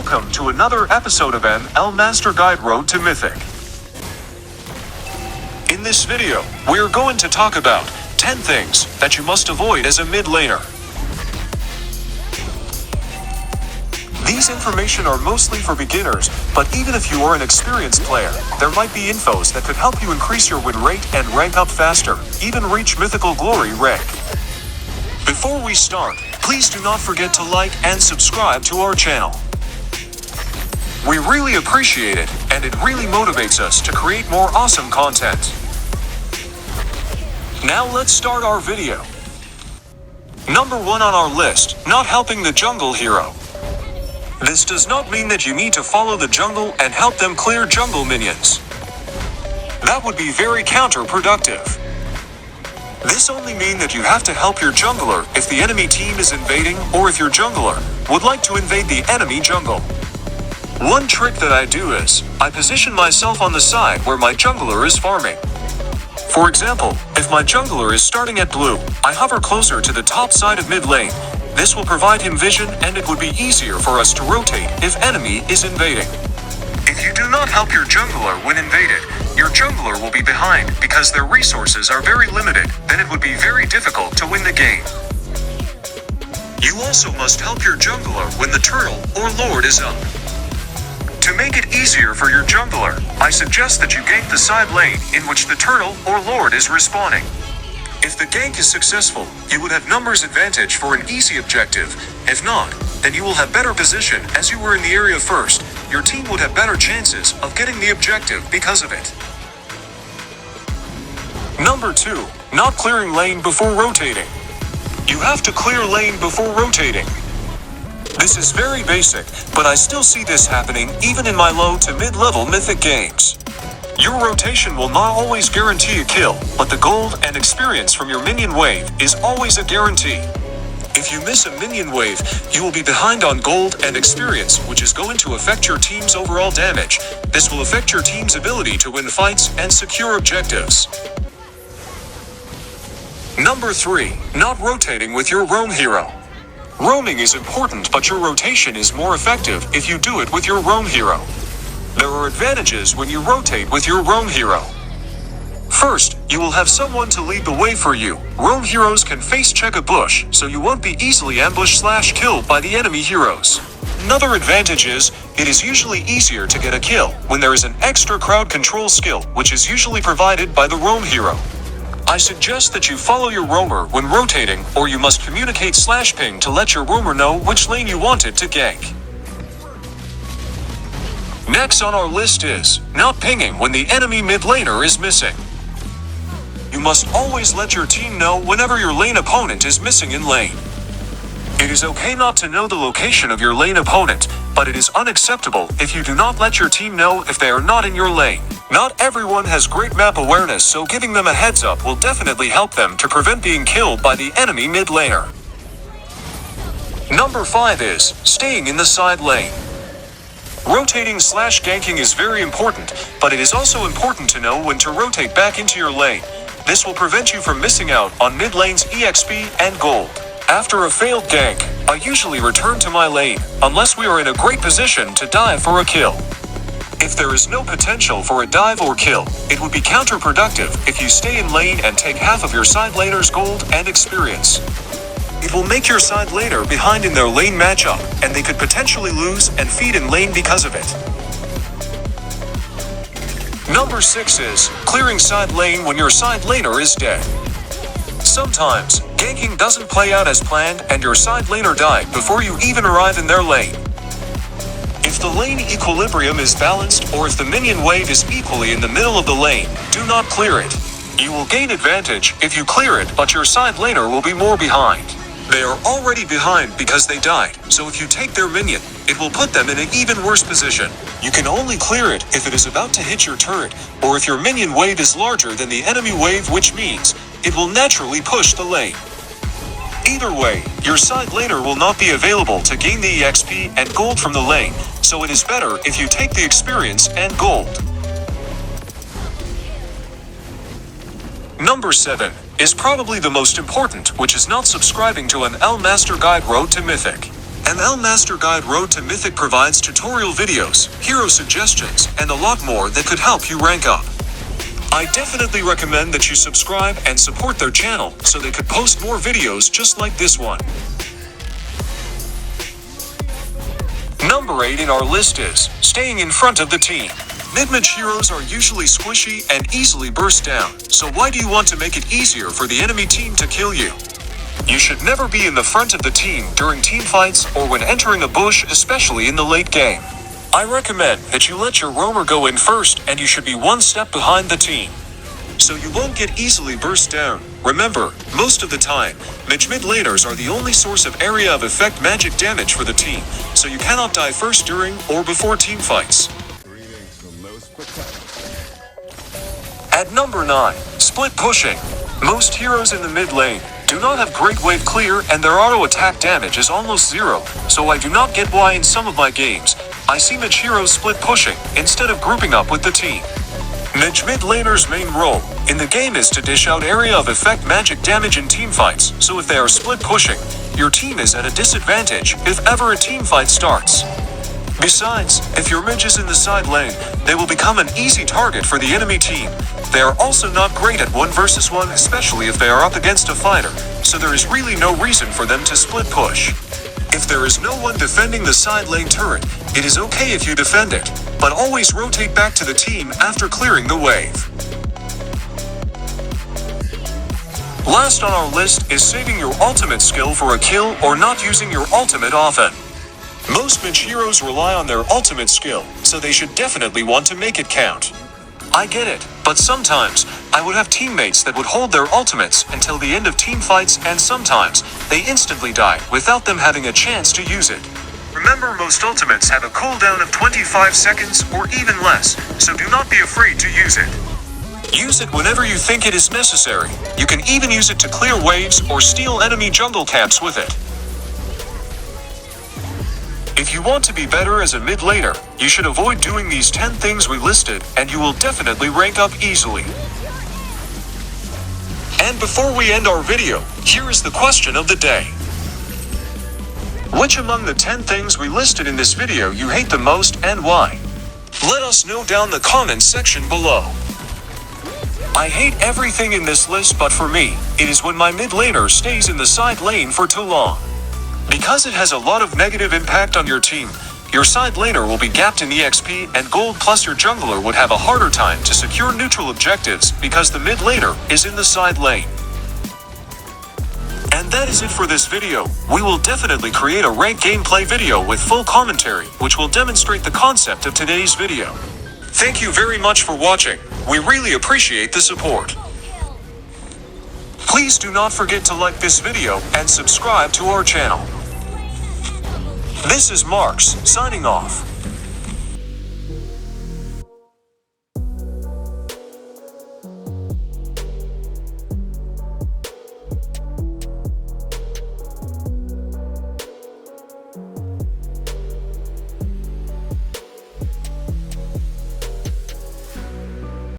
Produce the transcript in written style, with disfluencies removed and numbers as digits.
welcome to another episode of MasterGuide Road to Mythic. In this video, we are going to talk about 10 things that you must avoid as a mid laner. These information are mostly for beginners, but even if you are an experienced player, there might be infos that could help you increase your win rate and rank up faster, even reach Mythical Glory Rank. Before we start, please do not forget to like and subscribe to our channel. We really appreciate it, and it really motivates us to create more awesome content. Now let's start our video. Number 1 on our list, not helping the jungle hero. This does not mean that you need to follow the jungle and help them clear jungle minions. That would be very counterproductive. This only means that you have to help your jungler if the enemy team is invading or if your jungler would like to invade the enemy jungle. One trick that I do is, I position myself on the side where my jungler is farming. For example, if my jungler is starting at blue, I hover closer to the top side of mid lane. This will provide him vision and it would be easier for us to rotate if enemy is invading. If you do not help your jungler when invaded, your jungler will be behind because their resources are very limited, then it would be very difficult to win the game. You also must help your jungler when the turtle or lord is up. To make it easier for your jungler, I suggest that you gank the side lane in which the turtle or lord is respawning. If the gank is successful, you would have numbers advantage for an easy objective. If not, then you will have better position as you were in the area first. Your team would have better chances of getting the objective because of it. Number 2, not clearing lane before rotating. You have to clear lane before rotating. This is very basic, but I still see this happening even in my low to mid-level mythic games. Your rotation will not always guarantee a kill, but the gold and experience from your minion wave is always a guarantee. If you miss a minion wave, you will be behind on gold and experience, which is going to affect your team's overall damage. This will affect your team's ability to win fights and secure objectives. Number 3, not rotating with your roam hero. Roaming is important, but your rotation is more effective if you do it with your roam hero. There are advantages when you rotate with your roam hero. First, you will have someone to lead the way for you. Roam heroes can face check a bush, so you won't be easily ambushed/killed by the enemy heroes. Another advantage is, it is usually easier to get a kill when there is an extra crowd control skill, which is usually provided by the roam hero. I suggest that you follow your roamer when rotating, or you must communicate/ping to let your roamer know which lane you want it to gank. Next on our list is, not pinging when the enemy mid laner is missing. You must always let your team know whenever your lane opponent is missing in lane. It is okay not to know the location of your lane opponent, but it is unacceptable if you do not let your team know if they are not in your lane. Not everyone has great map awareness, so giving them a heads up will definitely help them to prevent being killed by the enemy mid laner. Number 5 is, staying in the side lane. Rotating/ganking is very important, but it is also important to know when to rotate back into your lane. This will prevent you from missing out on mid lane's EXP and gold. After a failed gank, I usually return to my lane, unless we are in a great position to dive for a kill. If there is no potential for a dive or kill, it would be counterproductive if you stay in lane and take half of your side laner's gold and experience. It will make your side laner behind in their lane matchup, and they could potentially lose and feed in lane because of it. Number 6 is, clearing side lane when your side laner is dead. Sometimes, ganking doesn't play out as planned and your side laner died before you even arrive in their lane. If the lane equilibrium is balanced or if the minion wave is equally in the middle of the lane, do not clear it. You will gain advantage if you clear it, but your side laner will be more behind. They are already behind because they died, so if you take their minion, it will put them in an even worse position. You can only clear it if it is about to hit your turret, or if your minion wave is larger than the enemy wave, which means it will naturally push the lane. Either way, your side laner will not be available to gain the EXP and gold from the lane, so it is better if you take the experience and gold. Number 7 is probably the most important, which is not subscribing to an MasterGuide Road to Mythic. ML MasterGuide Road to Mythic provides tutorial videos, hero suggestions, and a lot more that could help you rank up. I definitely recommend that you subscribe and support their channel so they could post more videos just like this one. Number 8 in our list is staying in front of the team. Mid-match heroes are usually squishy and easily burst down, so why do you want to make it easier for the enemy team to kill you? You should never be in the front of the team during team fights or when entering a bush, especially in the late game. I recommend that you let your roamer go in first, and you should be one step behind the team, so you won't get easily burst down. Remember, most of the time, mid laners are the only source of area of effect magic damage for the team, so you cannot die first during or before team fights. At number 9, split pushing. Most heroes in the mid lane do not have great wave clear and their auto attack damage is almost zero, so I do not get why in some of my games, I see mid heroes split pushing instead of grouping up with the team. Mid laner's main role in the game is to dish out area of effect magic damage in team fights, so if they are split pushing, your team is at a disadvantage if ever a team fight starts. Besides, if your mid is in the side lane, they will become an easy target for the enemy team. They are also not great at 1 versus 1, especially if they are up against a fighter, so there is really no reason for them to split push. If there is no one defending the side lane turret, it is okay if you defend it, but always rotate back to the team after clearing the wave. Last on our list is saving your ultimate skill for a kill or not using your ultimate often. Most mid heroes rely on their ultimate skill, so they should definitely want to make it count. I get it, but sometimes, I would have teammates that would hold their ultimates until the end of team fights, and sometimes, they instantly die without them having a chance to use it. Remember, most ultimates have a cooldown of 25 seconds or even less, so do not be afraid to use it. Use it whenever you think it is necessary. You can even use it to clear waves or steal enemy jungle camps with it. If you want to be better as a mid laner, you should avoid doing these 10 things we listed, and you will definitely rank up easily. And before we end our video, here is the question of the day. Which among the 10 things we listed in this video you hate the most and why? Let us know down the comments section below. I hate everything in this list, but for me, it is when my mid laner stays in the side lane for too long. Because it has a lot of negative impact on your team, your side laner will be gapped in EXP and gold, plus your jungler would have a harder time to secure neutral objectives because the mid laner is in the side lane. And that is it for this video. We will definitely create a rank gameplay video with full commentary, which will demonstrate the concept of today's video. Thank you very much for watching. We really appreciate the support. Please do not forget to like this video and subscribe to our channel. This is Marks, signing off.